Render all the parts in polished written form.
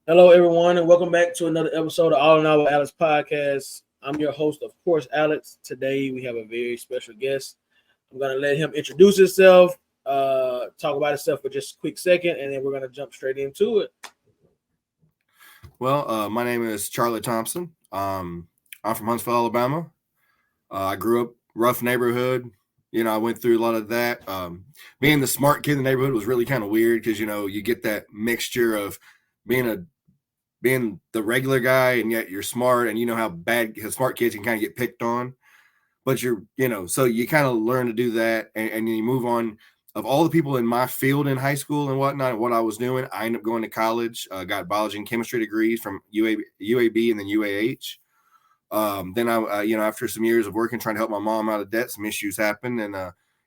Hello, everyone, and welcome back to another episode of All in All with Alex podcast. I'm your host, of course, Alex. Today, we have a very special guest. I'm going to let him introduce himself, talk about himself for just a quick second, and then we're going to jump straight into it. Well, my name is Charlie Thompson. I'm from Huntsville, Alabama. I grew up rough neighborhood. I went through a lot of that. Being the smart kid in the neighborhood was really kind of weird because you get that mixture of being the regular guy and yet you're smart, and you know how smart kids can kind of get picked on. But so you kind of learn to do that, and you move on. Of all the people in my field in high school and whatnot, and what I was doing, I ended up going to college, got biology and chemistry degrees from UAB and then UAH. Then after some years of working, trying to help my mom out of debt, some issues happened, and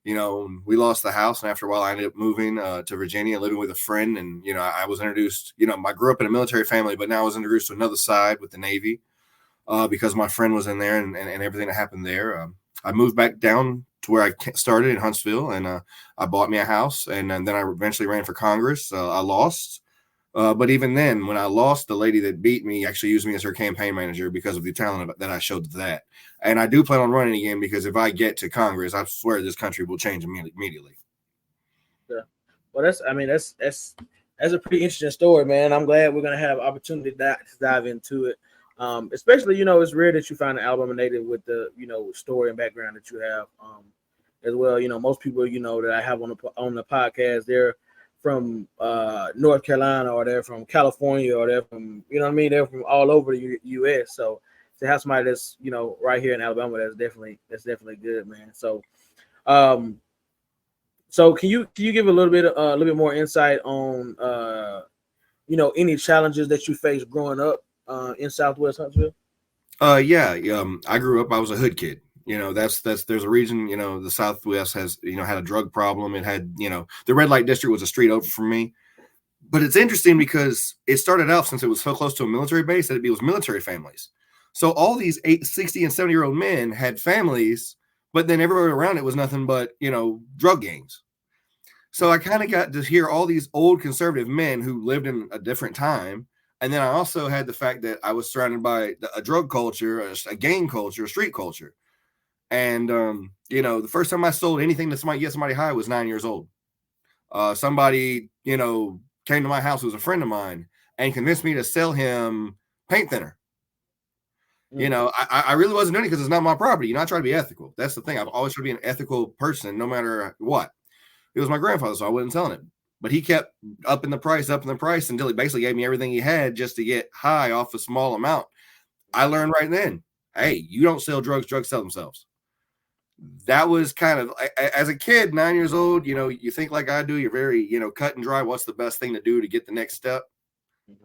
we lost the house. And after a while, I ended up moving to Virginia, living with a friend. And I was introduced. I grew up in a military family, but now I was introduced to another side with the Navy because my friend was in there, and everything that happened there. I moved back down to where I started in Huntsville, and I bought me a house, and then I eventually ran for Congress. I lost. But even then, when I lost, the lady that beat me actually used me as her campaign manager because of the talent that I showed to that. And I do plan on running again because if I get to Congress, I swear this country will change immediately. Yeah. Well, that's a pretty interesting story, man. I'm glad we're gonna have opportunity to dive into it. Especially, it's rare that you find an Alabama native with the, story and background that you have, as well. Most people, that I have on the podcast, they're from North Carolina, or they're from California, or they're from, they're from all over the U.S. So to have somebody that's, right here in Alabama, that's definitely good, man. So, so can you give a little bit more insight on, any challenges that you faced growing up in Southwest Huntsville? I grew up, I was a hood kid. There's a reason, the Southwest has, had a drug problem. It had, the red light district was a street over from me. But it's interesting because it started out, since it was so close to a military base, that it was military families. So all these 60 and 70-year-old men had families, but then everywhere around it was nothing but, drug gangs. So I kind of got to hear all these old conservative men who lived in a different time. And then I also had the fact that I was surrounded by a drug culture, a gang culture, a street culture. And, the first time I sold anything to get somebody high was 9 years old. Somebody, came to my house who was a friend of mine and convinced me to sell him paint thinner. I really wasn't doing it because it's not my property. I try to be ethical. That's the thing. I've always tried to be an ethical person, no matter what. It was my grandfather, so I wasn't selling it. But he kept upping the price until he basically gave me everything he had just to get high off a small amount. I learned right then, hey, you don't sell drugs sell themselves. That was kind of, as a kid, 9 years old, you think like I do, you're very, cut and dry. What's the best thing to do to get the next step?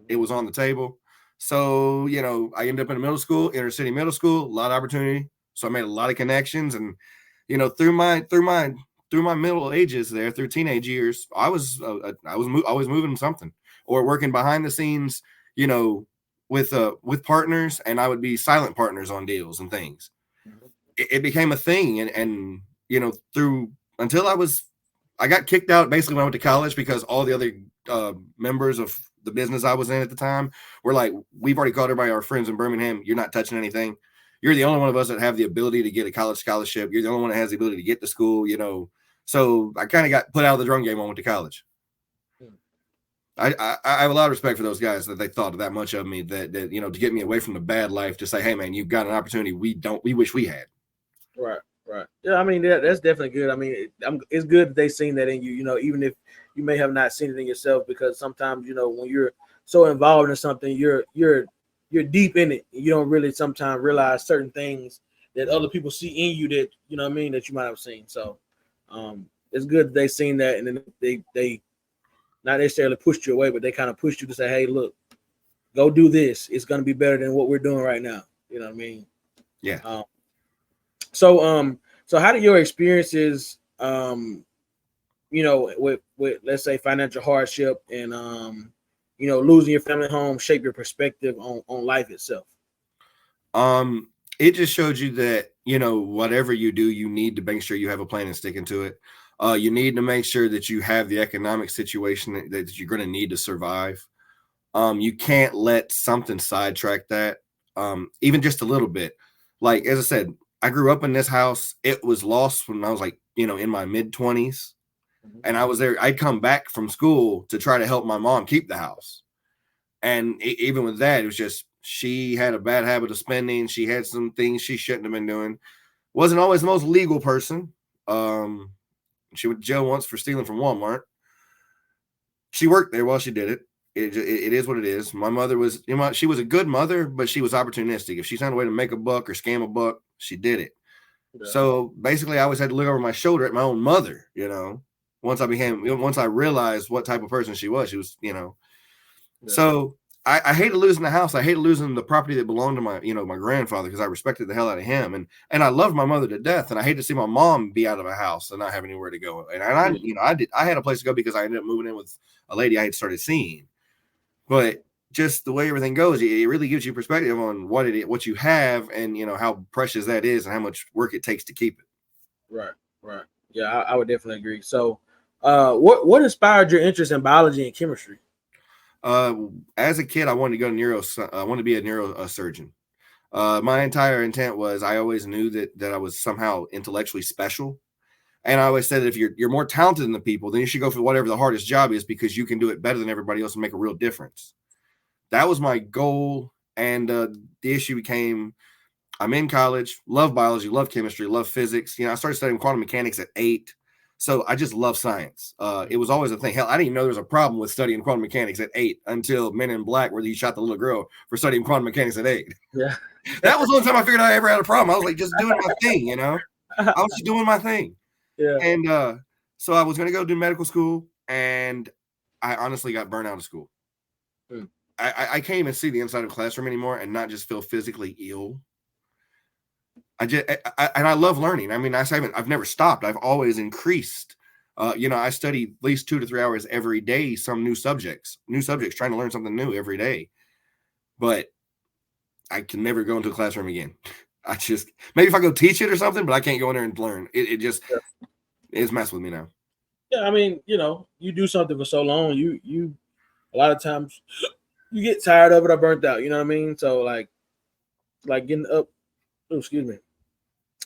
It was on the table. So, I ended up in a middle school, inner city middle school, a lot of opportunity. So I made a lot of connections, and, through my middle ages there, through teenage years, I was always moving something or working behind the scenes, with partners, and I would be silent partners on deals and things. It became a thing, and through until I got kicked out basically when I went to college because all the other members of the business I was in at the time were like, we've already called everybody our friends in Birmingham. You're not touching anything. You're the only one of us that have the ability to get a college scholarship. You're the only one that has the ability to get to school, So I kind of got put out of the drum game when I went to college. I have a lot of respect for those guys that they thought that much of me, that to get me away from the bad life, to say, hey man, you've got an opportunity we wish we had. Right. Yeah, I mean, that's definitely good. I mean, it's good that they seen that in you, even if you may have not seen it in yourself, because sometimes, when you're so involved in something, you're deep in it. You don't really sometimes realize certain things that other people see in you that, that you might have seen. So it's good that they seen that, and then they not necessarily pushed you away, but they kind of pushed you to say, hey, look, go do this. It's going to be better than what we're doing right now. You know what I mean? Yeah. So how did your experiences, with let's say financial hardship and losing your family home shape your perspective on life itself? It just showed you that, whatever you do, you need to make sure you have a plan and sticking to it. You need to make sure that you have the economic situation that you're going to need to survive. You can't let something sidetrack that, even just a little bit. Like, as I said, I grew up in this house. It was lost when I was like, in my mid-20s. And I was there. I'd come back from school to try to help my mom keep the house. And even with that, it was just, she had a bad habit of spending. She had some things she shouldn't have been doing. Wasn't always the most legal person. She went to jail once for stealing from Walmart. She worked there while she did it. It is what it is. My mother was, she was a good mother, but she was opportunistic. If she found a way to make a buck or scam a buck, she did it. Yeah. So basically, I always had to look over my shoulder at my own mother, once I realized what type of person she was, Yeah. So I hated losing the house. I hated losing the property that belonged to my, my grandfather, because I respected the hell out of him. And I loved my mother to death. And I hate to see my mom be out of a house and not have anywhere to go. And I had a place to go because I ended up moving in with a lady I had started seeing. But just the way everything goes, it really gives you perspective on what you have, and how precious that is, and how much work it takes to keep it. Right. Yeah, I would definitely agree. So, what inspired your interest in biology and chemistry? As a kid, I wanted to go I wanted to be a neurosurgeon. My entire intent was, I always knew that I was somehow intellectually special. And I always said that if you're more talented than the people, then you should go for whatever the hardest job is, because you can do it better than everybody else and make a real difference. That was my goal. And the issue became, I'm in college, love biology, love chemistry, love physics. I started studying quantum mechanics at 8. So I just love science. It was always a thing. Hell, I didn't even know there was a problem with studying quantum mechanics at 8 until Men in Black, where he shot the little girl for studying quantum mechanics at 8. Yeah. That was the only time I figured I ever had a problem. I was like, just doing my thing, I was just doing my thing. Yeah. And so I was going to go do medical school, and I honestly got burnt out of school. I can't even see the inside of a classroom anymore and not just feel physically ill. I love learning. I mean, I've never stopped. I've always increased. I study at least 2 to 3 hours every day, some new subjects, trying to learn something new every day. But I can never go into a classroom again. Maybe if I go teach it or something, but I can't go in there and learn. It just it's messed with me now. Yeah, I mean, you do something for so long, you a lot of times you get tired of it or burnt out. You know what I mean? So like getting up. Oh, excuse me.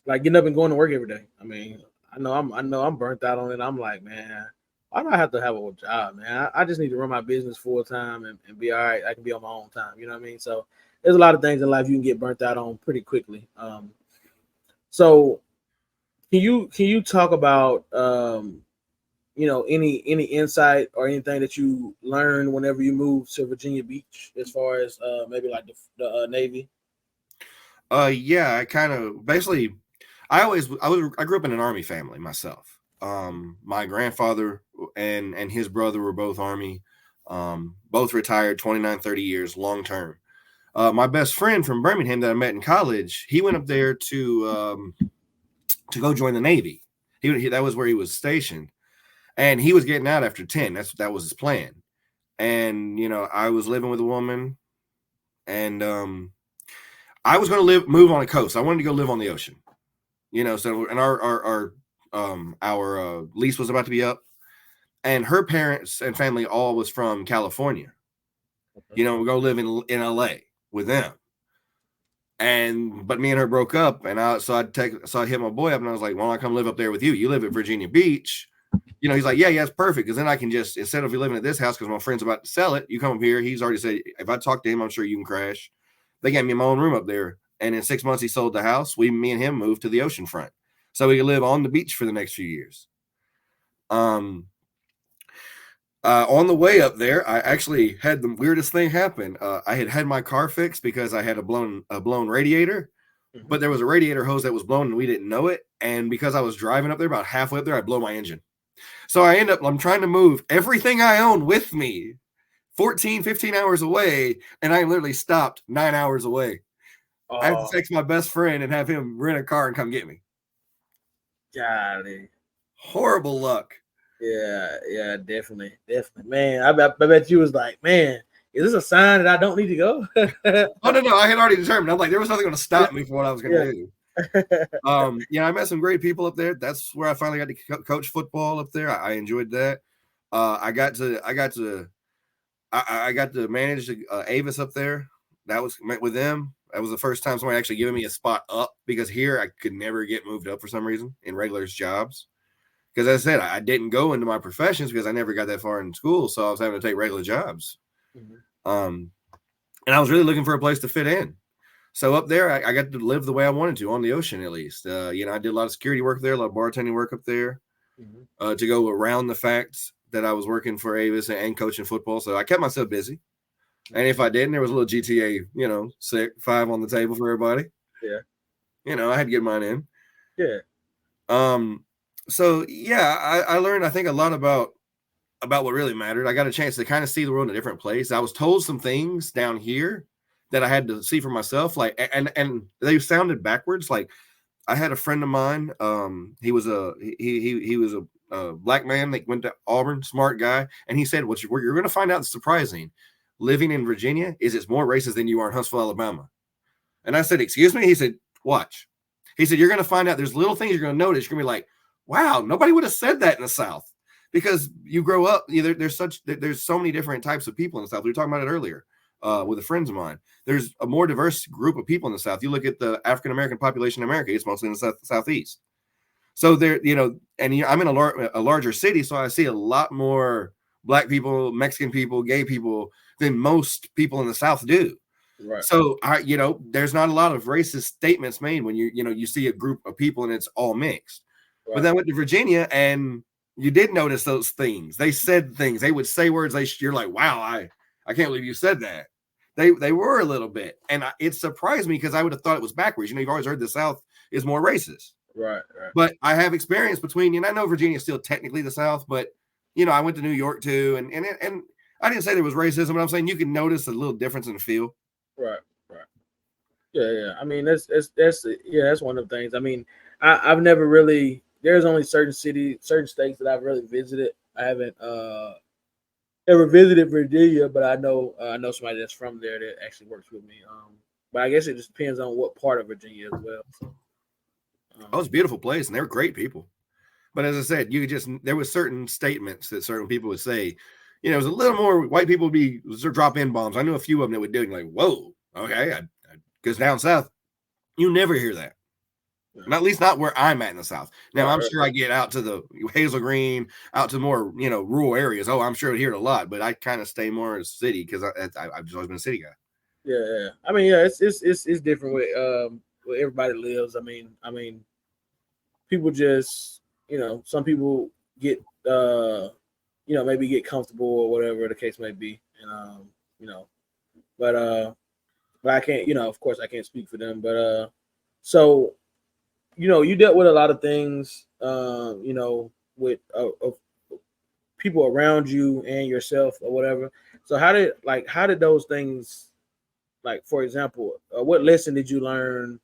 Like getting up and going to work every day. I mean, I know I'm burnt out on it. I'm like, man, why do I have to have a job, man? I just need to run my business full time and be all right. I can be on my own time. You know what I mean? So there's a lot of things in life you can get burnt out on pretty quickly. So can you talk about any insight or anything that you learned whenever you moved to Virginia Beach, as far as maybe like the Navy? Yeah, I kind of basically, I grew up in an Army family myself. My grandfather and his brother were both Army, both retired 29, 30 years, long term. My best friend from Birmingham that I met in college, he went up there to go join the Navy. That was where he was stationed, and he was getting out after 10. That was his plan. And I was living with a woman, and I was going to move on the coast. I wanted to go live on the ocean, so, and our lease was about to be up, and her parents and family all was from California. We go live in LA with them. But me and her broke up, and I hit my boy up, and I was like, why don't I come live up there with you? You live at Virginia Beach. He's like, yeah, it's perfect. Because then I can just, instead of you living at this house, because my friend's about to sell it, you come up here. He's already said, if I talk to him, I'm sure you can crash. They gave me my own room up there. And in 6 months, he sold the house. Me and him moved to the ocean front, so we could live on the beach for the next few years. On the way up there, I actually had the weirdest thing happen. I had my car fixed because I had a blown radiator, but there was a radiator hose that was blown and we didn't know it. And because I was driving up there, about halfway up there, I blow my engine. So I'm trying to move everything I own with me 14, 15 hours away, and I literally stopped 9 hours away. I had to text my best friend and have him rent a car and come get me. Golly. Horrible luck. Yeah, definitely. Man, I bet you was like, man, is this a sign that I don't need to go? Oh, no, I had already determined. I'm like, there was nothing going to stop me from what I was going to do. I met some great people up there. That's where I finally got to coach football up there. I enjoyed that. I got to I got to manage Avis up there. That was met with them. That was the first time somebody actually giving me a spot up, because here I could never get moved up for some reason in regular jobs. Because as I said, I didn't go into my professions because I never got that far in school, so I was having to take regular jobs. And I was really looking for a place to fit in. So up there, I got to live the way I wanted to, on the ocean at least. I did a lot of security work there, a lot of bartending work up there, to go around the facts that I was working for Avis and coaching football. So I kept myself busy. And if I didn't, there was a little GTA, 5 on the table for everybody. Yeah. I had to get mine in. Yeah. So yeah, I learned, I think, a lot about what really mattered. I got a chance to kind of see the world in a different place. I was told some things down here that I had to see for myself. Like, and they sounded backwards. Like, I had a friend of mine. He was a black man that went to Auburn, smart guy, and he said, "What you're going to find out is surprising. Living in Virginia is it's more racist than you are in Huntsville, Alabama." And I said, "Excuse me?" He said, "Watch." He said, "You're going to find out. There's little things you're going to notice. You're going to be like, wow, nobody would have said that in the South." Because you grow up, there's so many different types of people in the South. We were talking about it earlier with a friend of mine. There's a more diverse group of people in the South. You look at the African American population in America; it's mostly in the Southeast. So there, and I'm in a larger city, so I see a lot more Black people, Mexican people, gay people than most people in the South do. Right. So there's not a lot of racist statements made when you see a group of people and it's all mixed. Right. But then I went to Virginia, and you did notice those things. They said things. They would say words. You're like, wow, I can't believe you said that. They were a little bit, and it surprised me because I would have thought it was backwards. You've always heard the South is more racist. Right. But I have experience between, I know Virginia is still technically the South, but I went to New York too, and I didn't say there was racism, but I'm saying you can notice a little difference in the feel. Right. Yeah. I mean, that's one of the things. I mean, I've never really. There's only certain states that I've really visited. I haven't ever visited Virginia, but I know somebody that's from there that actually works with me. But I guess it just depends on what part of Virginia as well. So, it's a beautiful place, and they're great people. But as I said, there was certain statements that certain people would say. It was a little more white people would be drop in bombs. I knew a few of them that would do it, like, whoa, okay, because down south, you never hear that. And at least not where I'm at in the South. Now, I'm sure I get out to the Hazel Green, out to more, rural areas. Oh, I'm sure I hear it a lot, but I kind of stay more in the city because I've just always been a city guy. Yeah. I mean, yeah, it's different with everybody lives. I mean, people just, some people get, maybe get comfortable or whatever the case may be, and but I can't, of course, I can't speak for them, but so. You dealt with a lot of things, with people around you and yourself or whatever. So how did those things, like, for example, what lesson did you learn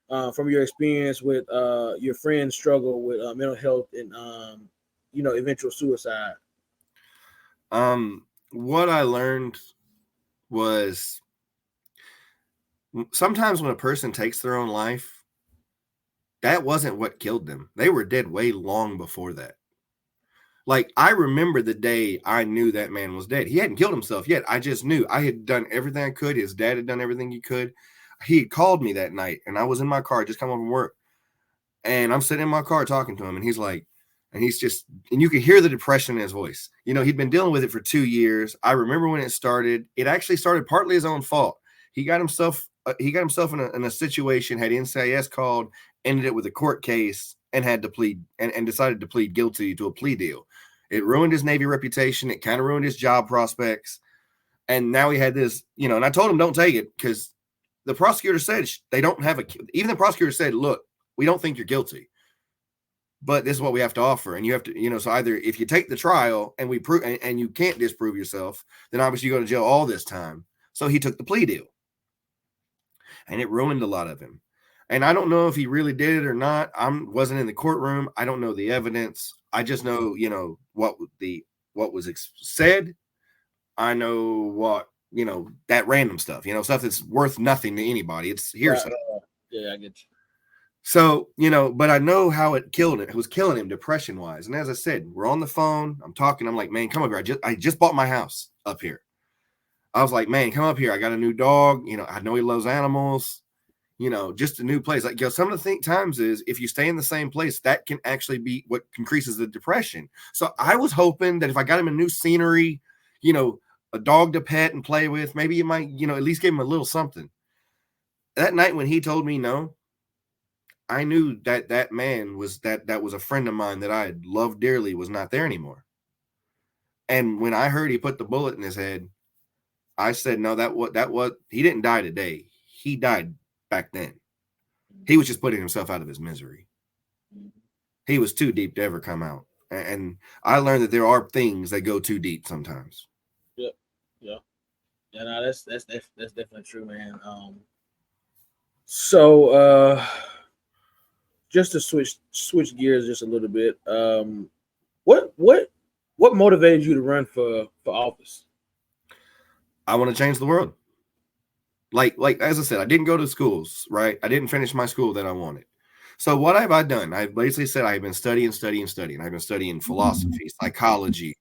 from your experience with your friend's struggle with mental health and, eventual suicide? What I learned was sometimes when a person takes their own life, that wasn't what killed them. They were dead way long before that. Like, I remember the day I knew that man was dead. He hadn't killed himself yet. I just knew. I had done everything I could. His dad had done everything he could. He had called me that night, and I was in my car, just come home from work. And I'm sitting in my car talking to him, and he's like, and you can hear the depression in his voice. He'd been dealing with it for 2 years. I remember when it started. It actually started partly his own fault. He got himself in a situation, had NCIS called, ended it with a court case, and had to plead and decided to plead guilty to a plea deal. It ruined his Navy reputation. It kind of ruined his job prospects. And now he had this, and I told him, don't take it, because the prosecutor said they don't have even the prosecutor said, look, we don't think you're guilty, but this is what we have to offer. And you have to, so either if you take the trial and we prove, and you can't disprove yourself, then obviously you go to jail all this time. So he took the plea deal, and it ruined a lot of him. And I don't know if he really did it or not. Wasn't in the courtroom. I don't know the evidence. I just know, what was said. I know what, that random stuff, stuff that's worth nothing to anybody. It's hearsay. Yeah, I get you. So, but I know how it killed him. It was killing him depression wise. And as I said, we're on the phone. I'm talking. I'm like, man, come over. I just bought my house up here. I was like, man, come up here. I got a new dog. I know he loves animals. Just a new place. Like, some of the times is if you stay in the same place, that can actually be what increases the depression. So I was hoping that if I got him a new scenery, a dog to pet and play with, maybe you might, at least give him a little something. That night when he told me no, I knew that man that was a friend of mine that I had loved dearly was not there anymore. And when I heard he put the bullet in his head, I said, no, he didn't die today. He died back then. He was just putting himself out of his misery. He was too deep to ever come out. And I learned that there are things that go too deep sometimes. Yep. Yeah. Yeah, no, that's definitely true, man. So just to switch gears just a little bit, what motivated you to run for office? I want to change the world. Like as I said, I didn't go to schools, right? I didn't finish my school that I wanted. So what have I done? I've basically said I've been studying. I've been studying philosophy, psychology,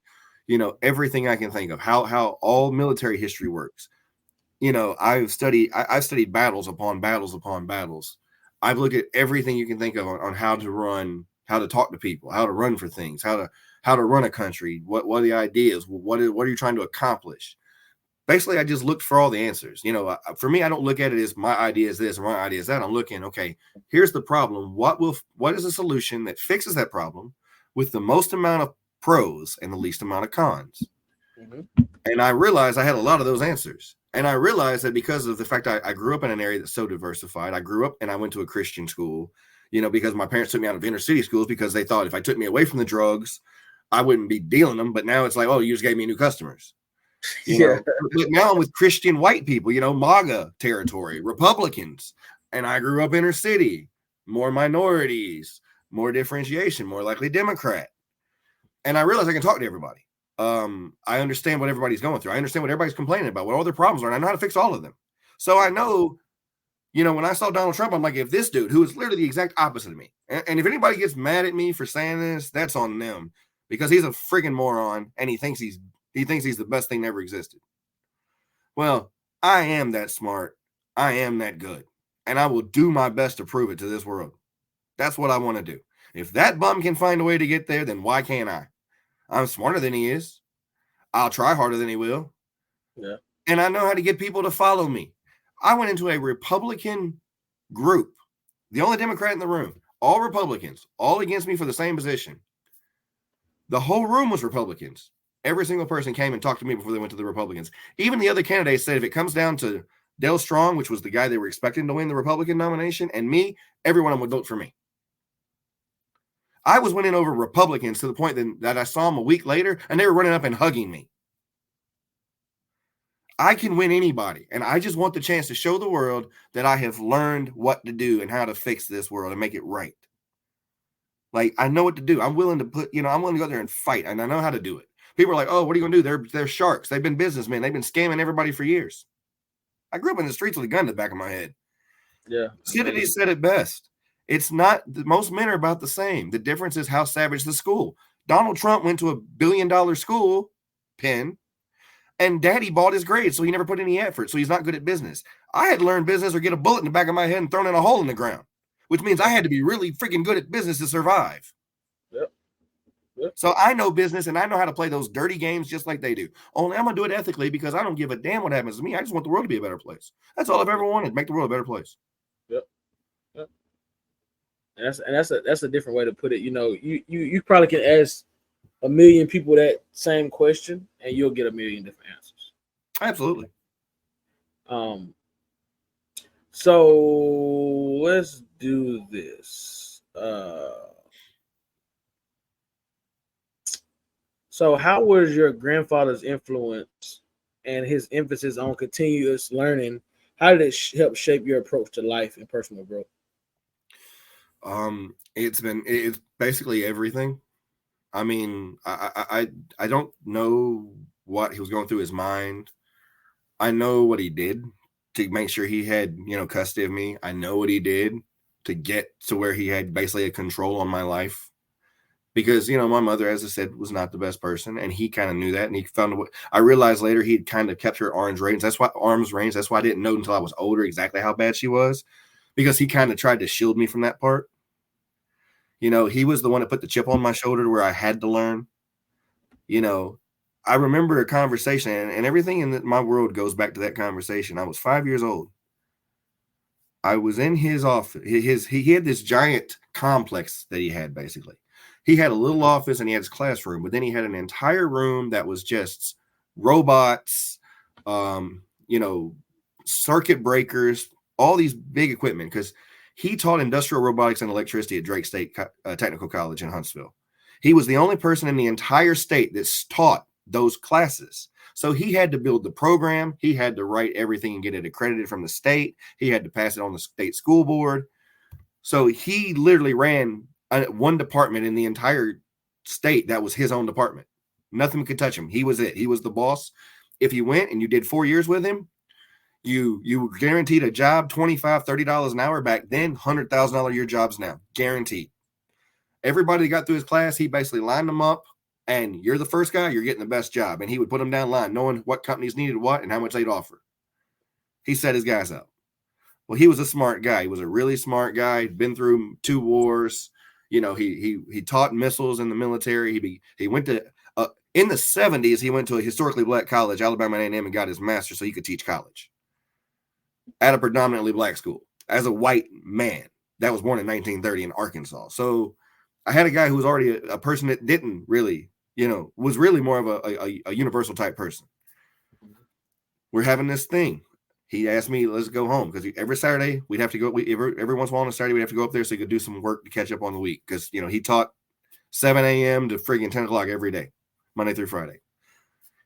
everything I can think of, how all military history works. I've studied battles upon battles upon battles. I've looked at everything you can think of on how to run, how to talk to people, how to run for things, how to run a country, what are the ideas, what are you trying to accomplish? Basically, I just looked for all the answers. For me, I don't look at it as my idea is this or my idea is that. I'm looking, okay, here's the problem. What is a solution that fixes that problem with the most amount of pros and the least amount of cons? Mm-hmm. And I realized I had a lot of those answers. And I realized that because of the fact I grew up in an area that's so diversified, I grew up and I went to a Christian school, because my parents took me out of inner city schools because they thought if I took me away from the drugs, I wouldn't be dealing them. But now it's like, oh, you just gave me new customers. But now I'm with Christian white people, MAGA territory, Republicans. And I grew up inner city, more minorities, more differentiation, more likely Democrat. And I realized I can talk to everybody. I understand what everybody's going through. I understand what everybody's complaining about, what all their problems are, and I know how to fix all of them. So I know, when I saw Donald Trump, I'm like, if this dude, who is literally the exact opposite of me, and if anybody gets mad at me for saying this, that's on them, because he's a freaking moron, and he thinks he's the best thing that ever existed. Well, I am that smart. I am that good, and I will do my best to prove it to this world. That's what I want to do. If that bum can find a way to get there, then why can't I? I'm smarter than he is. I'll try harder than he will. Yeah. And I know how to get people to follow me. I went into a Republican group, the only Democrat in the room, all Republicans, all against me for the same position. The whole room was Republicans. Every single person came and talked to me before they went to the Republicans. Even the other candidates said if it comes down to Dale Strong, which was the guy they were expecting to win the Republican nomination, and me, every one of them would vote for me. I was winning over Republicans to the point that I saw them a week later, and they were running up and hugging me. I can win anybody, and I just want the chance to show the world that I have learned what to do and how to fix this world and make it right. Like, I know what to do. I'm willing to I'm willing to go there and fight, and I know how to do it. People are like, oh, what are you going to do? They're sharks. They've been businessmen. They've been scamming everybody for years. I grew up in the streets with a gun in the back of my head. Yeah. Kennedy said it best. It's not, most men are about the same. The difference is how savage the school. Donald Trump went to $1 billion school, Penn, and daddy bought his grades, so he never put any effort, so he's not good at business. I had to learn business or get a bullet in the back of my head and thrown in a hole in the ground, which means I had to be really freaking good at business to survive. Yep. So I know business, and I know how to play those dirty games just like they do. Only I'm going to do it ethically because I don't give a damn what happens to me. I just want the world to be a better place. That's all I've ever wanted, make the world a better place. Yep. And that's a different way to put it. You probably can ask 1 million people that same question, and you'll get 1 million different answers. Absolutely. So let's do this. So how was your grandfather's influence and his emphasis on continuous learning? How did it help shape your approach to life and personal growth? It's basically everything. I mean, I don't know what he was going through his mind. I know what he did to make sure he had, custody of me. I know what he did to get to where he had basically a control on my life. because, my mother, as I said, was not the best person, and he kind of knew that, and he found a way. I realized later he'd kind of kept her arms reins. That's why I didn't know until I was older exactly how bad she was, because he kind of tried to shield me from that part. He was the one that put the chip on my shoulder to where I had to learn. I remember a conversation, and everything in my world goes back to that conversation. I was 5 years old. I was in his office. He had this giant complex that he had, basically. He had a little office and he had his classroom, but then he had an entire room that was just robots, circuit breakers, all these big equipment, because he taught industrial robotics and electricity at Drake State Technical College in Huntsville. He was the only person in the entire state that's taught those classes. So he had to build the program. He had to write everything and get it accredited from the state. He had to pass it on the state school board. So he literally ran one department in the entire state that was his own department. Nothing could touch him. He was it. He was the boss. If you went and you did 4 years with him, you were guaranteed a job, $25, $30 an hour back then, $100,000 a year jobs now, guaranteed. Everybody that got through his class, he basically lined them up, and you're the first guy, you're getting the best job. And he would put them down line, knowing what companies needed what and how much they'd offer. He set his guys up. Well, he was a smart guy. He was a really smart guy. He'd been through 2 wars. He taught missiles in the military. He went to in the 70s. He went to a historically black college, Alabama A&M, and got his master's so he could teach college at a predominantly black school as a white man that was born in 1930 in Arkansas. So I had a guy who was already a person that didn't really, was really more of a universal type person. We're having this thing. He asked me, let's go home, because every Saturday we'd have to go. Every once in a while on a Saturday we'd have to go up there so he could do some work to catch up on the week, because he taught 7 a.m. to friggin' 10 o'clock every day, Monday through Friday.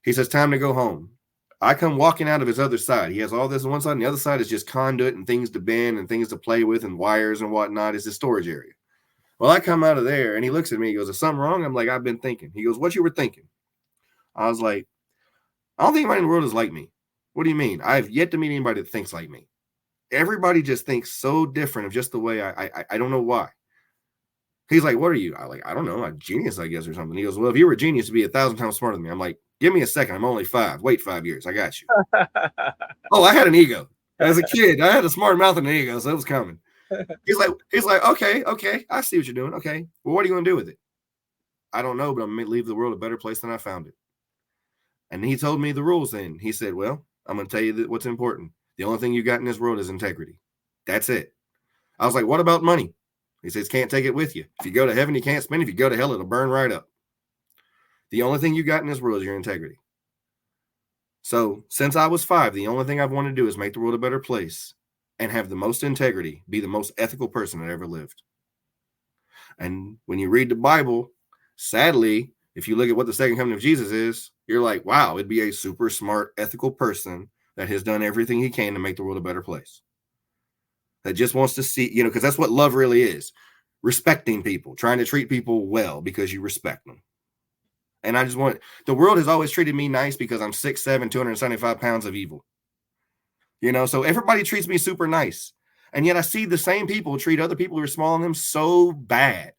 He says, time to go home. I come walking out of his other side. He has all this on one side, and the other side is just conduit and things to bend and things to play with and wires and whatnot. It's his storage area. Well, I come out of there, and he looks at me. He goes, is something wrong? I'm like, I've been thinking. He goes, what you were thinking? I was like, I don't think anybody in the world is like me. What do you mean? I've yet to meet anybody that thinks like me. Everybody just thinks so different of just the way I don't know why. He's like, what are you? I don't know. I'm a genius, I guess, or something. He goes, well, if you were a genius, you'd be 1,000 times smarter than me. I'm like, give me a second. I'm only 5. Wait 5 years. I got you. Oh, I had an ego. As a kid, I had a smart mouth and an ego, so it was coming. He's like, okay. I see what you're doing. Okay. Well, what are you going to do with it? I don't know, but I'm going to leave the world a better place than I found it. And he told me the rules then. He said, well, I'm going to tell you what's important. The only thing you got in this world is integrity. That's it. I was like, what about money? He says, can't take it with you. If you go to heaven, you can't spend it. If you go to hell, it'll burn right up. The only thing you got in this world is your integrity. So since I was 5, the only thing I've wanted to do is make the world a better place and have the most integrity, be the most ethical person that ever lived. And when you read the Bible, sadly, if you look at what the second coming of Jesus is, you're like, wow, it'd be a super smart, ethical person that has done everything he can to make the world a better place. That just wants to see, because that's what love really is. Respecting people, trying to treat people well because you respect them. And I just the world has always treated me nice because I'm 6'7", 275 pounds of evil. So everybody treats me super nice. And yet I see the same people treat other people who are smaller than them so bad.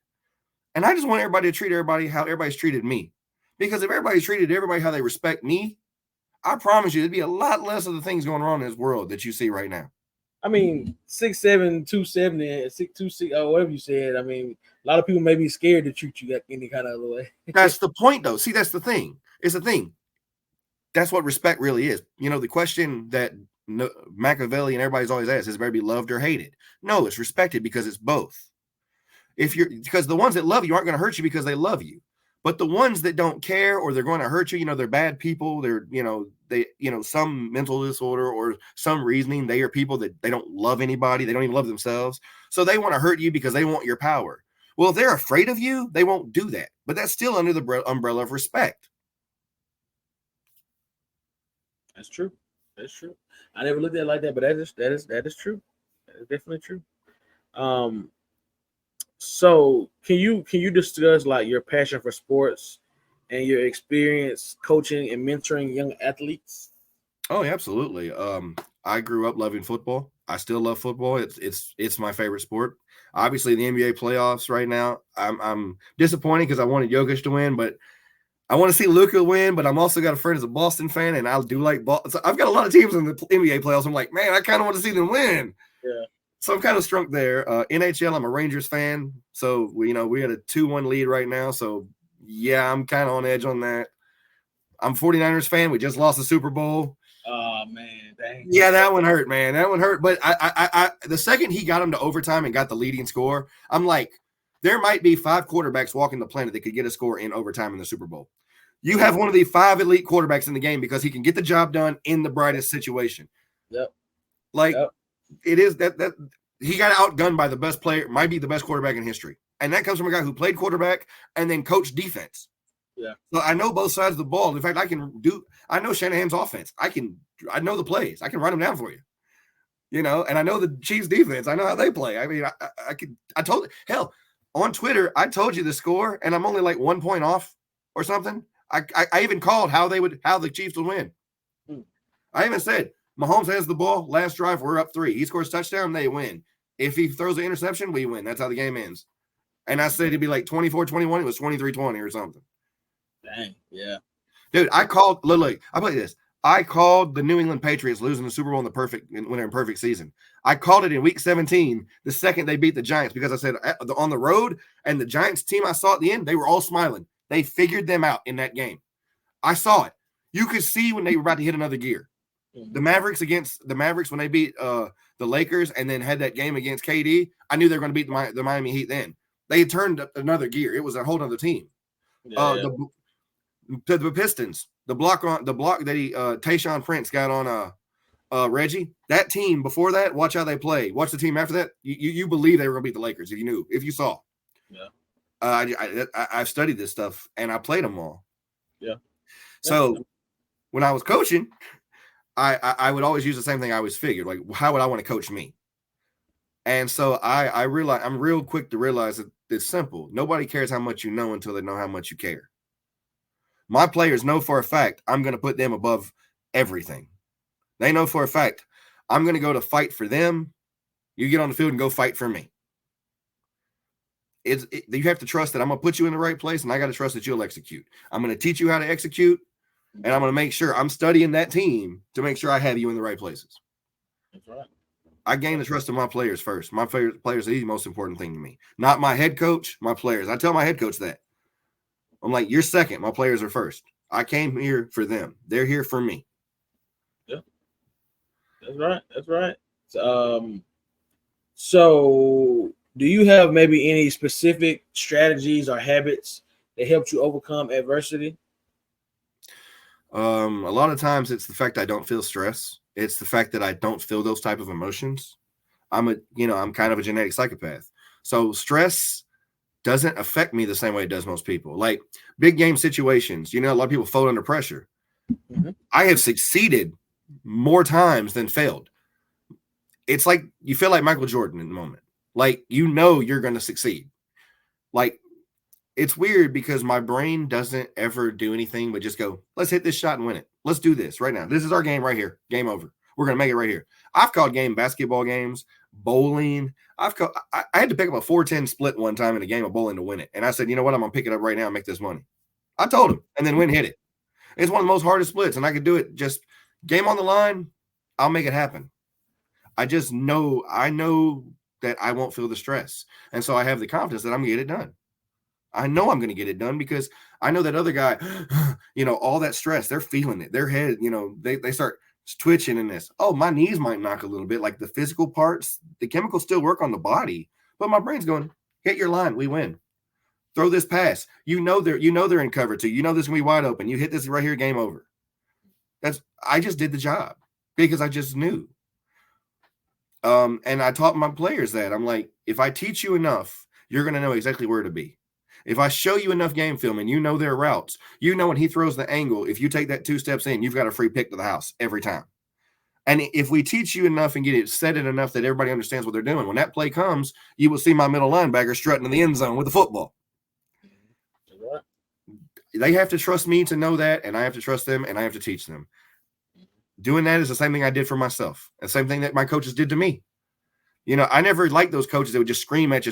And I just want everybody to treat everybody how everybody's treated me. Because if everybody treated everybody how they respect me, I promise you there'd be a lot less of the things going on in this world that you see right now. I mean, 6'7", 270, 6'2", whatever you said. I mean, a lot of people may be scared to treat you any kind of other way. That's the point, though. See, that's the thing. It's the thing. That's what respect really is. The question that Machiavelli and everybody's always asked is, better be loved or hated? No, it's respected because it's both. Because the ones that love you aren't going to hurt you because they love you. But the ones that don't care or they're going to hurt you, they're bad people. They're, they some mental disorder or some reasoning. They are people that they don't love anybody. They don't even love themselves. So they want to hurt you because they want your power. Well, if they're afraid of you, they won't do that. But that's still under the umbrella of respect. That's true. That's true. I never looked at it like that, but that is true. That is definitely true. So can you discuss like your passion for sports and your experience coaching and mentoring young athletes? Oh, absolutely. I grew up loving football. I still love football. It's my favorite sport. Obviously, the NBA playoffs right now, I'm disappointed because I wanted Jokic to win, but I want to see Luka win. But I'm also got a friend who's a Boston fan, and I do like Boston. So I've got a lot of teams in the NBA playoffs. I'm like, man, I kind of want to see them win. Yeah. So I'm kind of strung there. NHL, I'm a Rangers fan, so we had a 2-1 lead right now. So yeah, I'm kind of on edge on that. I'm 49ers fan. We just lost the Super Bowl. Oh man, dang. Yeah, that one hurt, man. That one hurt. But I the second he got him to overtime and got the leading score, I'm like, there might be 5 quarterbacks walking the planet that could get a score in overtime in the Super Bowl. You have one of the 5 elite quarterbacks in the game because he can get the job done in the brightest situation. Yep. It is that he got outgunned by the best player, might be the best quarterback in history. And that comes from a guy who played quarterback and then coached defense. Yeah. So I know both sides of the ball. In fact, I know Shanahan's offense. I know the plays. I can write them down for you. And I know the Chiefs defense. I know how they play. I mean, on Twitter, I told you the score and I'm only like 1 point off or something. I even called how the Chiefs would win. I even said, Mahomes has the ball, last drive, we're up 3. He scores touchdown, they win. If he throws an interception, we win. That's how the game ends. And I said it'd be like 24-21. It was 23-20 or something. Dang, yeah. Dude, I called the New England Patriots losing the Super Bowl when they're in perfect season. I called it in week 17, the second they beat the Giants, because I said on the road and the Giants team I saw at the end, they were all smiling. They figured them out in that game. I saw it. You could see when they were about to hit another gear. The Mavericks when they beat the Lakers and then had that game against KD, I knew they were going to beat the Miami Heat then. They turned up another gear. It was a whole other team. The Pistons, the block that Tayshaun Prince got on Reggie, that team before that, watch how they play. Watch the team after that. You believe they were going to beat the Lakers if you saw. Yeah. I've studied this stuff and I played them all. Yeah. So when I was coaching, I would always use the same thing. I always figured, like, how would I want to coach me? And so I realize I'm real quick to realize that it's simple. Nobody cares how much you know until they know how much you care. My players know for a fact I'm going to put them above everything. They know for a fact I'm going to go to fight for them. You get on the field and go fight for me. You have to trust that I'm going to put you in the right place, and I got to trust that you'll execute. I'm going to teach you how to execute, and I'm going to make sure I'm studying that team to make sure I have you in the right places. That's right. I gain the trust of my players first. My players are the most important thing to me. Not my head coach, my players. I tell my head coach that. I'm like, you're second. My players are first. I came here for them. They're here for me. Yeah. That's right. So do you have maybe any specific strategies or habits that helped you overcome adversity? A lot of times it's the fact I don't feel stress. It's the fact that I don't feel those type of emotions. I'm kind of a genetic psychopath. So stress doesn't affect me the same way it does most people. Like big game situations, a lot of people fold under pressure. Mm-hmm. I have succeeded more times than failed. It's like you feel like Michael Jordan in the moment. Like, you're going to succeed. Like, it's weird because my brain doesn't ever do anything but just go, let's hit this shot and win it. Let's do this right now. This is our game right here. Game over. We're going to make it right here. I've called basketball games, bowling. I had to pick up a 4-10 split one time in a game of bowling to win it. And I said, you know what? I'm going to pick it up right now and make this money. I told him and then went and hit it. It's one of the most hardest splits. And I could do it just game on the line. I'll make it happen. I know that I won't feel the stress. And so I have the confidence that I'm going to get it done. I know I'm going to get it done because I know that other guy, all that stress, they're feeling it. Their head, they start twitching in this. Oh, my knees might knock a little bit. Like the physical parts, the chemicals still work on the body, but my brain's going, hit your line, we win. Throw this pass. They're in cover too. This is going to be wide open. You hit this right here, game over. I just did the job because I just knew. And I taught my players that. I'm like, if I teach you enough, you're going to know exactly where to be. If I show you enough game film and their routes, when he throws the angle, if you take that 2 steps in, you've got a free pick to the house every time. And if we teach you enough and get it set it enough that everybody understands what they're doing, when that play comes, you will see my middle linebacker strutting in the end zone with the football. They have to trust me to know that, and I have to trust them, and I have to teach them. doing that is the same thing I did for myself. The same thing that my coaches did to me. You know, I never liked those coaches that would just scream at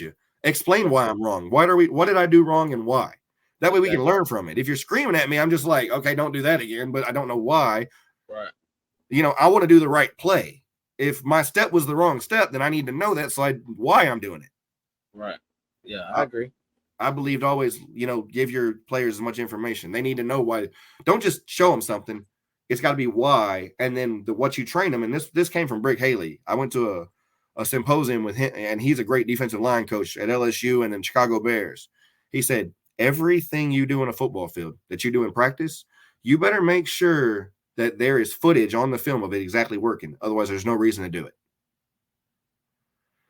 you. Explain why I'm wrong. What did I do wrong and why? That way we can learn from it. If you're screaming at me, I'm just like, okay, don't do that again, but I don't know why. Right. You know, I want to do the right play. If my step was the wrong step, then I need to know that why I'm doing it. Right. Yeah, I agree. I believed always, you know, give your players as much information. They need to know why. Don't just show them something. It's got to be why, and then what you train them. And this came from Brick Haley. I went to a symposium with him, and he's a great defensive line coach at LSU and in Chicago Bears. He said, everything you do in a football field that you do in practice, you better make sure that there is footage on the film of it exactly working. Otherwise, there's no reason to do it.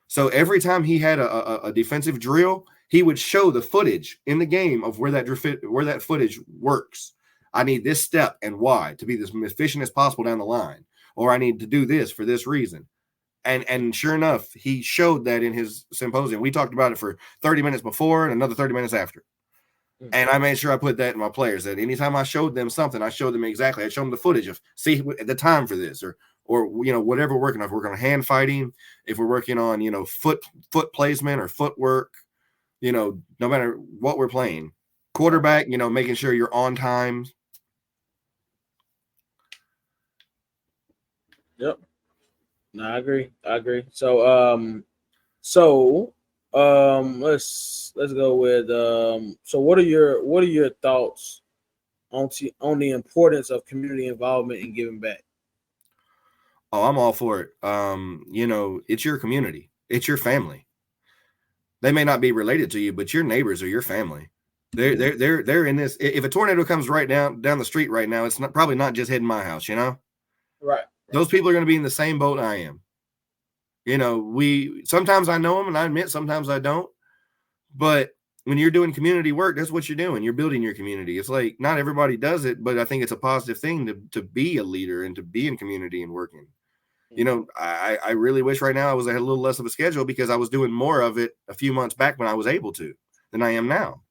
So every time he had a defensive drill, he would show the footage in the game of where that footage works. I need this step and why to be as efficient as possible down the line, or I need to do this for this reason. And sure enough, he showed that in his symposium. We talked about it for 30 minutes before and another 30 minutes after. And I made sure I put that in my players, that anytime I showed them something, I showed them exactly. I showed them the footage of see the time for this, or you know, whatever we're working on. If we're working on hand fighting, if we're working on, you know, foot placement or footwork, you know, no matter what we're playing. Quarterback, you know, making sure you're on time. Yep. No, I agree. So let's go with so what are your thoughts on the importance of community involvement and giving back? Oh, I'm all for it. You know, it's your community. It's your family. They may not be related to you, but your neighbors are your family. They're in this. If a tornado comes right down the street right now, it's probably not just hitting my house, you know? Right. Those people are going to be in the same boat I am. You know, sometimes I know them, and I admit sometimes I don't. But when you're doing community work, that's what you're doing. You're building your community. It's like not everybody does it, but I think it's a positive thing to be a leader and to be in community and working. You know, I really wish right now I had a little less of a schedule because I was doing more of it a few months back when I was able to than I am now.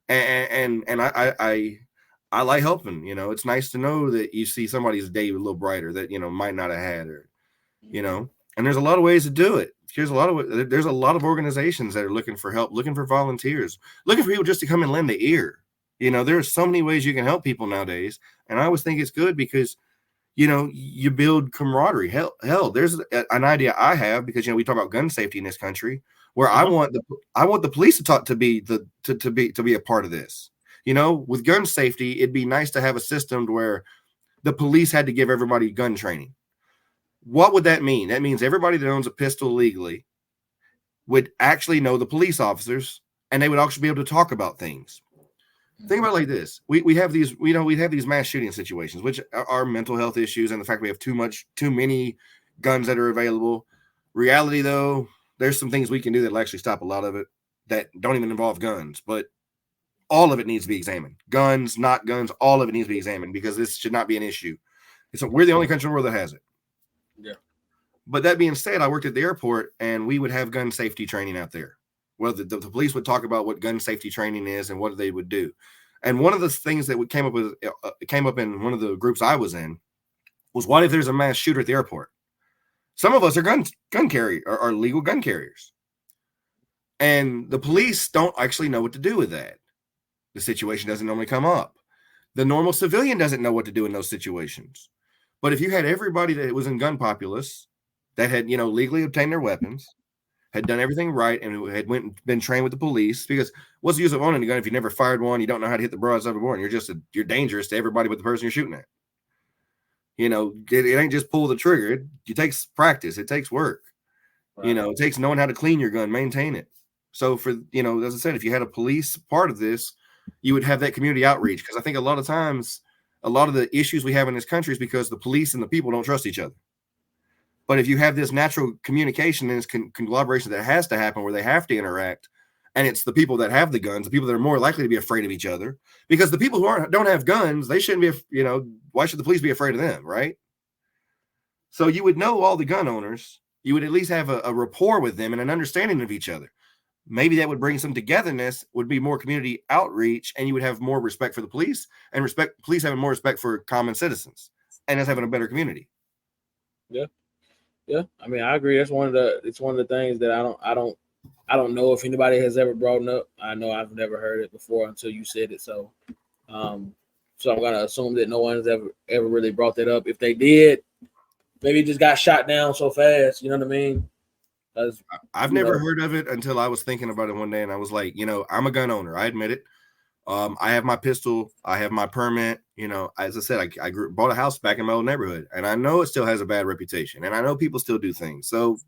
And I like helping. You know, it's nice to know that you see somebody's day a little brighter that, you know, might not have had, or, you know, and there's a lot of ways to do it. There's a lot of organizations that are looking for help, looking for volunteers, looking for people just to come and lend the ear. You know, there's so many ways you can help people nowadays. And I always think it's good because, you know, you build camaraderie. Hell, there's an idea I have because, you know, we talk about gun safety in this country where I want the police to be a part of this. You know, with gun safety, it'd be nice to have a system where the police had to give everybody gun training. What would that mean? That means everybody that owns a pistol legally would actually know the police officers, and they would actually be able to talk about things. Think about it like this. We have these mass shooting situations, which are mental health issues, and the fact we have too many guns that are available. Reality, though, there's some things we can do that'll actually stop a lot of it that don't even involve guns, but all of it needs to be examined. Guns, not guns, all of it needs to be examined because this should not be an issue. We're the only country in the world that has it. Yeah. But that being said, I worked at the airport, and we would have gun safety training out there. Well, the police would talk about what gun safety training is and what they would do. And one of the things that came up in one of the groups I was in was, what if there's a mass shooter at the airport? Some of us are gun carriers, are legal gun carriers, and the police don't actually know what to do with that. The situation doesn't normally come up. The normal civilian doesn't know what to do in those situations. But if you had everybody that was in gun populace that had, you know, legally obtained their weapons, had done everything right, and had been trained with the police, because what's the use of owning a gun if you never fired one, you don't know how to hit the broadside of a board, and you're dangerous to everybody but the person you're shooting at. You know, it ain't just pull the trigger. It takes practice. It takes work. Right. You know, it takes knowing how to clean your gun, maintain it. So for, you know, as I said, if you had a police part of this, you would have that community outreach, because I think a lot of times, a lot of the issues we have in this country is because the police and the people don't trust each other. But if you have this natural communication and this collaboration that has to happen where they have to interact, and it's the people that have the guns, the people that are more likely to be afraid of each other, because the people who don't have guns, they shouldn't be, you know, why should the police be afraid of them, right? So you would know all the gun owners. You would at least have a rapport with them and an understanding of each other. Maybe that would bring some togetherness, would be more community outreach, and you would have more respect for the police, and police having more respect for common citizens. and us having a better community. Yeah. Yeah. I mean, I agree. It's one of the things that I don't know if anybody has ever brought it up. I know I've never heard it before until you said it. So, so I'm gonna assume that no one has ever really brought that up. If they did, maybe it just got shot down so fast. You know what I mean? I've never heard of it until I was thinking about it one day, and I was like, I'm a gun owner. I admit it. I have my pistol. I have my permit. As I said, I bought a house back in my old neighborhood, and I know it still has a bad reputation, and I know people still do things. So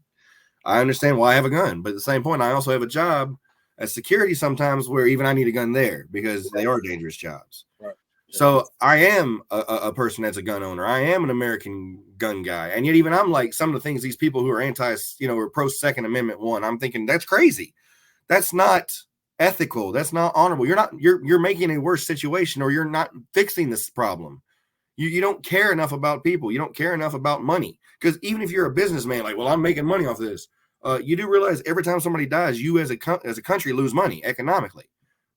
I understand why I have a gun, but at the same point, I also have a job as security sometimes where even I need a gun there because they are dangerous jobs. Right. So I am a person that's a gun owner. I am an American gun guy. And yet even I'm like some of the things these people who are or pro Second Amendment one, I'm thinking that's crazy. That's not ethical. That's not honorable. You're making a worse situation, or you're not fixing this problem. You don't care enough about people. You don't care enough about money. Because even if you're a businessman, like, well, I'm making money off this. You do realize every time somebody dies, you as a country lose money economically.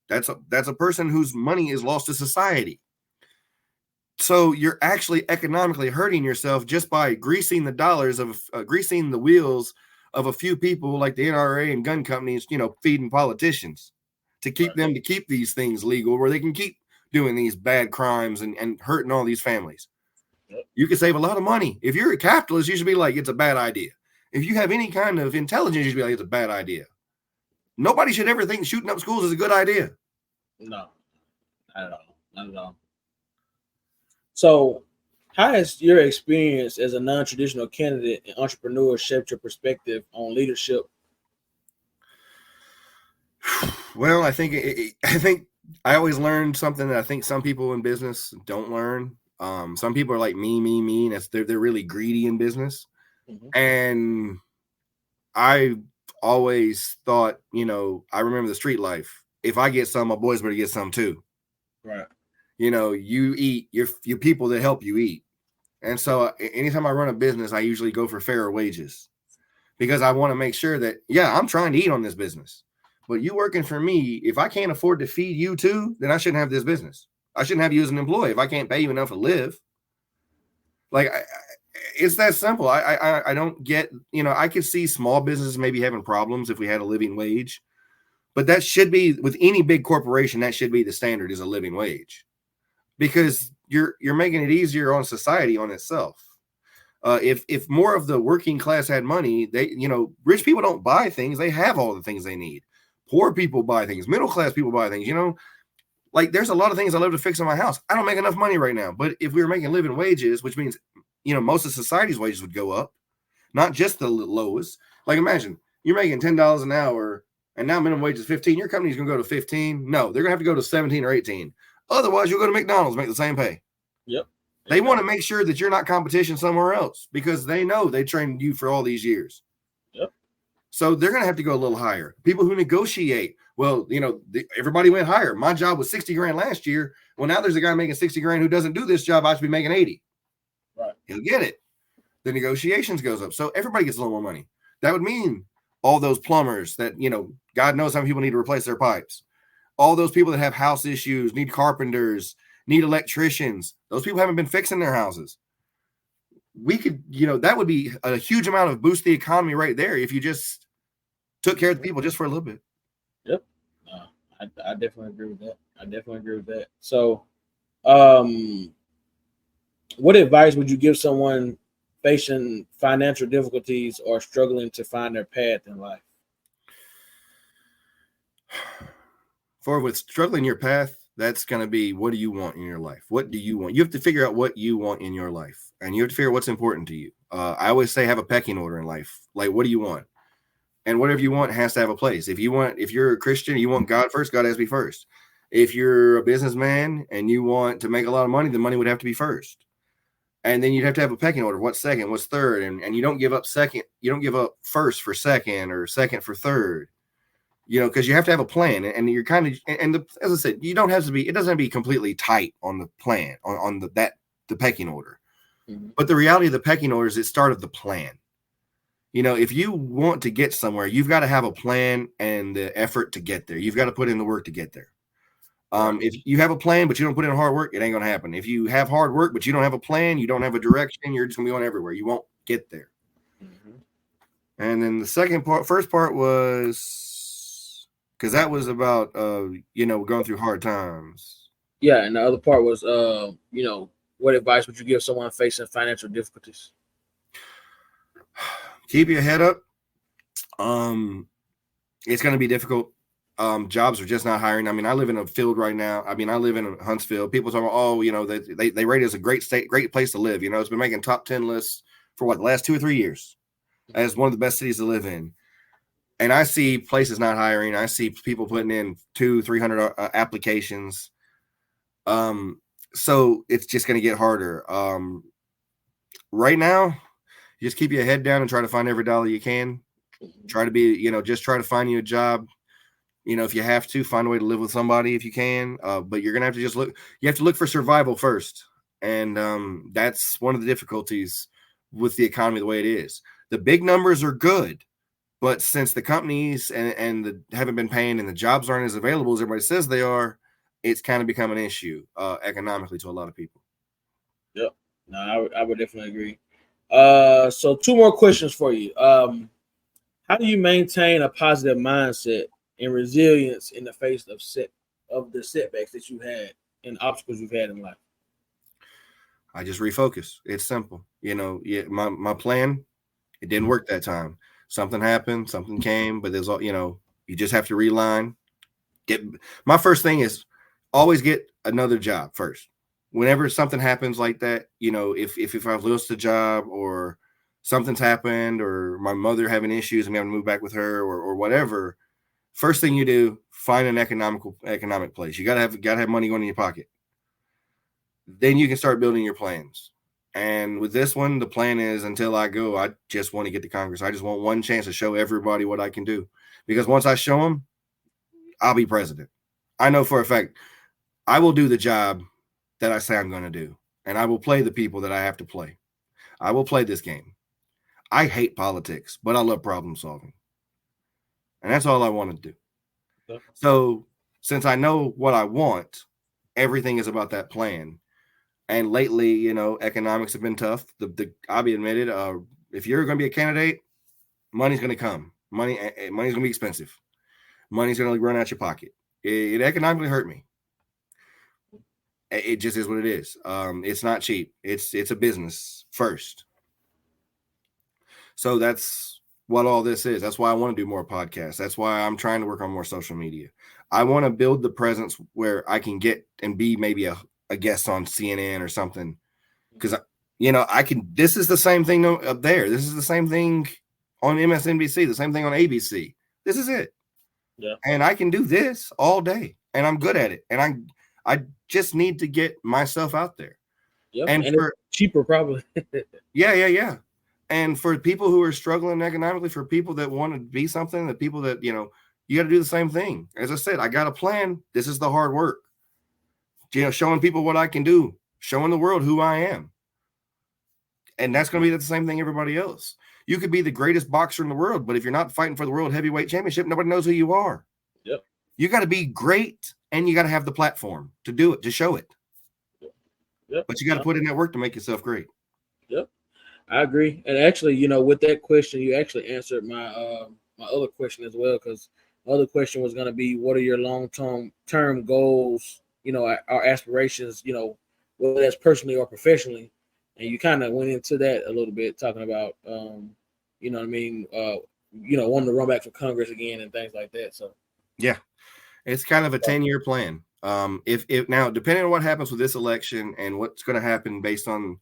That's a person whose money is lost to society. So you're actually economically hurting yourself just by greasing the wheels of a few people like the NRA and gun companies, feeding politicians to keep them to keep these things legal, where they can keep doing these bad crimes and hurting all these families. You can save a lot of money. If you're a capitalist, you should be like, it's a bad idea. If you have any kind of intelligence, you should be like, it's a bad idea. Nobody should ever think shooting up schools is a good idea. No, not at all. Not at all. So, how has your experience as a non-traditional candidate and entrepreneur shaped your perspective on leadership? Well, I think I always learned something that I think some people in business don't learn. Some people are like me. They're really greedy in business. Mm-hmm. And I always thought, I remember the street life. If I get some, my boys better get some too. Right. You eat, your people that help you eat. And so anytime I run a business, I usually go for fairer wages because I want to make sure that, I'm trying to eat on this business, but you working for me, if I can't afford to feed you too, then I shouldn't have this business. I shouldn't have you as an employee if I can't pay you enough to live. Like, it's that simple. I don't get, I could see small businesses maybe having problems if we had a living wage, but that should be, with any big corporation, that should be the standard, is a living wage, because you're making it easier on society on itself. If more of the working class had money, they, rich people don't buy things. They have all the things they need. Poor people buy things. Middle class people buy things, like there's a lot of things I love to fix in my house. I don't make enough money right now, but if we were making living wages, which means, most of society's wages would go up, not just the lowest. Like, imagine you're making $10 an hour and now minimum wage is 15. Your company's going to go to 15. No, they're going to have to go to 17 or 18. Otherwise, you'll go to McDonald's, make the same pay. Yep. They want to make sure that you're not competition somewhere else because they know they trained you for all these years. Yep. So they're going to have to go a little higher. People who negotiate, well, everybody went higher. My job was 60 grand last year. Well, now there's a guy making 60 grand who doesn't do this job. I should be making 80. Right. He'll get it. The negotiations goes up. So everybody gets a little more money. That would mean all those plumbers that, God knows how many people need to replace their pipes. All those people that have house issues, need carpenters, need electricians. Those people haven't been fixing their houses. We could, that would be a huge amount of boost the economy right there if you just took care of the people just for a little bit. Yep. I definitely agree with that. So, what advice would you give someone facing financial difficulties or struggling to find their path in life? With struggling your path, that's going to be, what do you want in your life? What do you want? You have to figure out what you want in your life, and you have to figure out what's important to you. I always say have a pecking order in life. Like, what do you want? And whatever you want has to have a place. If you're a Christian, you want God first, God has to be first. If you're a businessman and you want to make a lot of money, the money would have to be first. And then you'd have to have a pecking order. What's second? What's third? And you don't give up second. You don't give up first for second or second for third. Because you have to have a plan, and you're kind of, as I said, it doesn't have to be completely tight on the plan, on the pecking order. Mm-hmm. But the reality of the pecking order is it started the plan. If you want to get somewhere, you've got to have a plan and the effort to get there. You've got to put in the work to get there. Right. If you have a plan, but you don't put in hard work, it ain't going to happen. If you have hard work, but you don't have a plan, you don't have a direction, you're just going to be going everywhere. You won't get there. Mm-hmm. And then the first part was because that was about, going through hard times. Yeah, and the other part was, what advice would you give someone facing financial difficulties? Keep your head up. It's going to be difficult. Jobs are just not hiring. I mean, I live in a field right now. I mean, I live in Huntsville. People talk about, they rate it as a great state, great place to live. It's been making top 10 lists for the last 2 or 3 years as one of the best cities to live in. And I see places not hiring. I see people putting in 200-300 applications. So it's just going to get harder. Right now, you just keep your head down and try to find every dollar you can. Try to be, just try to find you a job. If you have to, find a way to live with somebody if you can. But you're going to have to just look. You have to look for survival first. And that's one of the difficulties with the economy the way it is. The big numbers are good. But since the companies haven't been paying and the jobs aren't as available as everybody says they are, it's kind of become an issue economically to a lot of people. Yep. No, I would definitely agree. So 2 more questions for you. How do you maintain a positive mindset and resilience in the face of the setbacks that you had and obstacles you've had in life? I just refocus. It's simple. My plan, it didn't work that time. Something happened, something came, but there's you just have to realign. My first thing is always get another job first. Whenever something happens like that, if I've lost a job or something's happened or my mother having issues and we have to move back with her or whatever, first thing you do, find an economic place. You gotta have money going in your pocket. Then you can start building your plans. And with this one, the plan is until I go, I just want to get to Congress. I just want one chance to show everybody what I can do. Because once I show them, I'll be president. I know for a fact I will do the job that I say I'm going to do. And I will play the people that I have to play. I will play this game. I hate politics, but I love problem solving. And that's all I want to do. Okay. So since I know what I want, everything is about that plan. And lately, economics have been tough. I'll be admitted. If you're going to be a candidate, money's going to come. Money's going to be expensive. Money's going to run out your pocket. It economically hurt me. It just is what it is. It's not cheap. It's a business first. So that's what all this is. That's why I want to do more podcasts. That's why I'm trying to work on more social media. I want to build the presence where I can get and be maybe a guest on CNN or something. Because, I can, this is the same thing up there. This is the same thing on MSNBC, the same thing on ABC. This is it. Yeah. And I can do this all day and I'm good at it. And I just need to get myself out there. Yep. And for, it's cheaper probably. Yeah. And for people who are struggling economically, for people that want to be something, the people that, you got to do the same thing. As I said, I got a plan. This is the hard work. Showing people what I can do, showing the world who I am. And that's going to be the same thing everybody else. You could be the greatest boxer in the world, but if you're not fighting for the world heavyweight championship, nobody knows who you are. Yep. You got to be great and you got to have the platform to do it, to show it. Yep. But you got to put in that work to make yourself great. Yep. I agree. And actually, with that question, you actually answered my my other question as well, because the other question was going to be, what are your long-term goals, our aspirations, whether that's personally or professionally. And you kind of went into that a little bit, talking about, wanting to run back for Congress again and things like that. So, yeah, it's kind of a 10-year plan. If now, depending on what happens with this election and what's going to happen based on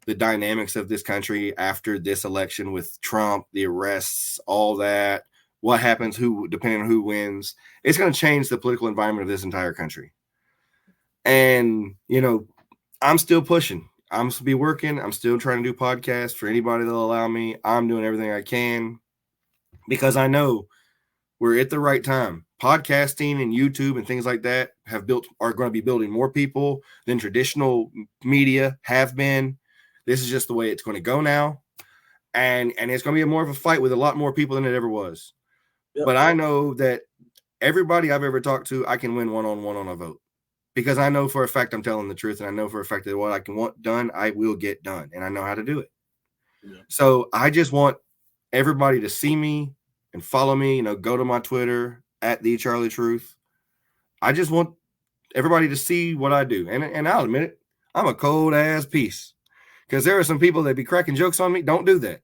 the dynamics of this country after this election with Trump, the arrests, all that, what happens, depending on who wins, it's going to change the political environment of this entire country. And, I'm still pushing. I'm still be working. I'm still trying to do podcasts for anybody that'll allow me. I'm doing everything I can because I know we're at the right time. Podcasting and YouTube and things like that are going to be building more people than traditional media have been. This is just the way it's going to go now. And it's going to be more of a fight with a lot more people than it ever was. Yep. But I know that everybody I've ever talked to, I can win one-on-one on a vote. because I know for a fact I'm telling the truth, and I know for a fact that what I can want done, I will get done, and I know how to do it. Yeah. So I just want everybody to see me and follow me. Go to my Twitter at the Charlie Truth. I just want everybody to see what I do, and I'll admit it, I'm a cold ass piece. Because there are some people that be cracking jokes on me. Don't do that.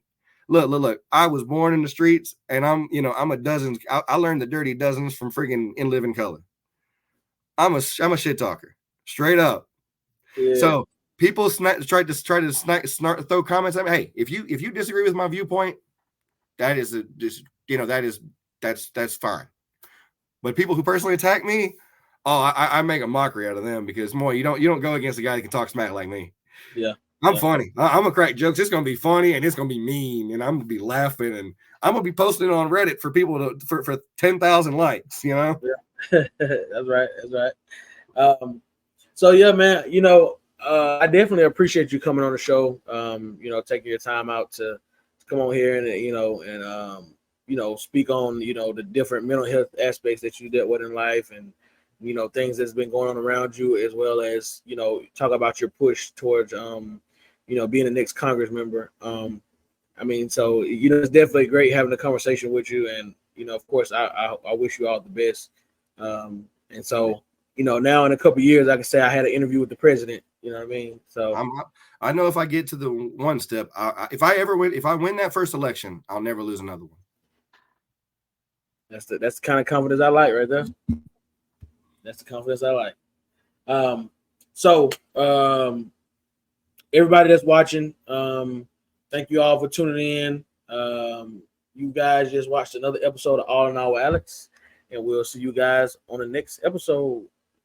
Look. I was born in the streets, and I'm a dozen. I learned the dirty dozens from freaking In Living Color. I'm a shit talker, straight up. Yeah. So people try to throw comments at me. Hey, if you disagree with my viewpoint, that's fine. But people who personally attack me, I make a mockery out of them, because more you don't go against a guy that can talk smack like me. Yeah. I'm funny. I'm gonna crack jokes. It's gonna be funny, and it's gonna be mean, and I'm gonna be laughing, and I'm gonna be posting it on Reddit for people for 10,000 likes. Yeah. That's right. So yeah, man. I definitely appreciate you coming on the show. Taking your time out to come on here and speak on the different mental health aspects that you dealt with in life, and things that's been going on around you, as well as talk about your push towards being the next Congress member. So it's definitely great having a conversation with you, and of course I wish you all the best. And so now in a couple of years I can say I had an interview with the president. You know what I mean? So I know if I get to the one step, if I win that first election, I'll never lose another one. That's the kind of confidence I like right there. That's the confidence I like. Everybody that's watching, thank you all for tuning in. You guys just watched another episode of All in All with Alex, and we'll see you guys on the next episode.